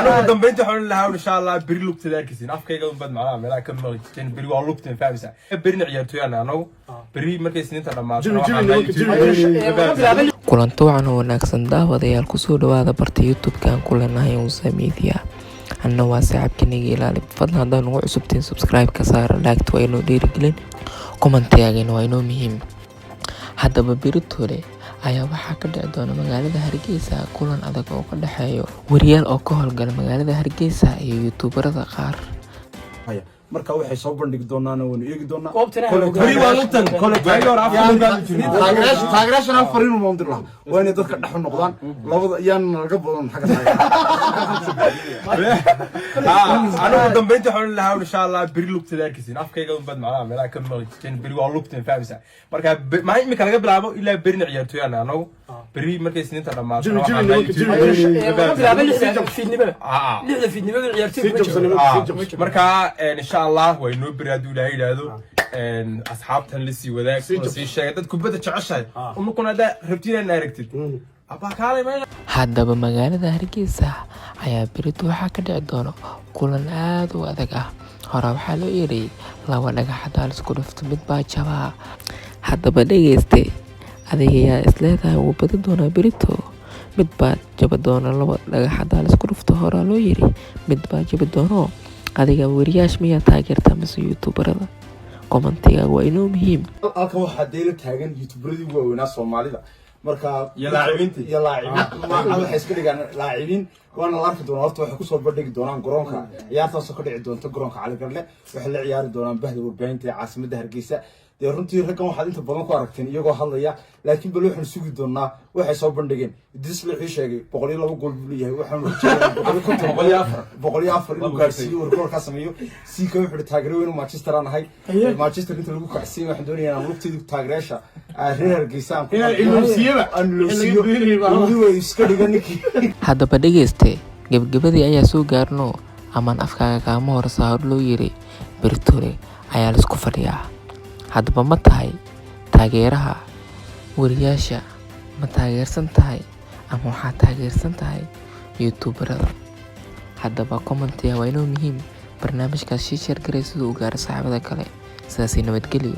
أنا قدام بنتي حول لها وإن شاء الله بري لوكت ذاكسين أفكار قدام بعد معنا ملا كم مغتين بري واللوكت فاهمسا بري عيارتوي أنا بري مركز سنين ترى ما kulanto wacan oo wanaagsan daawadayaal kusoo dhawaada barta youtube-kan kulanahay unsa media anna waa saaxiibkaniga ilaali fadlan haddaan ugu cusubtiin subscribe ka saara laagta waa inoo dhiirigelin commentaagana waa inoo muhiim haddaba beritole ayaa waxaa ka dhici doona magaalada hargeysa kulan adag oo ka dhexeeyo wariyaal oo ka howlgala magaalada hargeysa iyo youtuberada qaar marka waxay soo bandhigi doonaan oo eegi doonaa بري واللوكتن taageerayaashan hal fariin uma dir lahaa waa inay dadka dhex noqdaan labada iyaan laga badan xagga أنا قدام بنتي حول لها وإن شاء الله بري لوكت ذاكسين أفكار قدام بعد معنا ملا كم مغتين بري واللوكتن فاهمسا مركا ما هي مكان قبل عبو إلا بري عيارتوي أنا بري مركز سنين ترى ما marka insha Allah way noo biraadu ilaahay ilaado asxaabtan la sii wadaag sii sheegay dad kubada jeceshay uma kuna da rabtiin aragtid aba kaalay ma haddaba magaalada hargeysa ayaa berito waxaa ka dhici doona kulan aad u adag ah hore waxaa loo yeeray laba dhagaxada la isku dhufto mid baa jabaa haddaba dhageyste adiga isleedahay uu badi doona berito mid baa jaba doona laba dhagaxada la isku dhufto hore loo yeeray mid baa jaba doona adiga wariyaash miyaa taageerta mise youtuberada commentiga waa inoo muhiim halka waxa deela taagan youtuberadii waaweynaa Soomaalida marka ya laacibiinti waxay iska dhigaan laacibiin waana la arki doonaa horta waxay ku soo bandhigi doonaan garoonka ciyaartaas oo ka dhici doonta garoonka Cali Garle waxay la ciyaari doonaan bahda warbaahinta ee caasimadda Hargeysa runtii raggan waxaad inta badan ku aragteen iyagoo hadlaya laakiin bal waxaan sugi doonaa waxay soo bandhigeen disla wixii sheegay 102 gool buu leeyahay waxaan rajaynayaa 104 inuu gaarsiiyo rekoorka sameeyo si ka wuxuu taageero inuu Manchester aanahay Manchester inta lagu kacsiin waxaan doonayaa inaan lugteedu taageeraasha reer Hargeysa aan iska dhiganiki haddaba dhageyste gabagabadii ayaa soo gaarno amaan afkaaga kaama hor saar loo yiri bertole ayaa la isku fadhiyaa haddaba ma tahay taageeraha wariyaasha ma taageersan tahay ama waxaa taageersan tahay youtuberada haddaba commentiga waa inoo muhiim barnaamijkaas share garay sidoo u gaaro saaxiibada kale sidaas nabadgelyo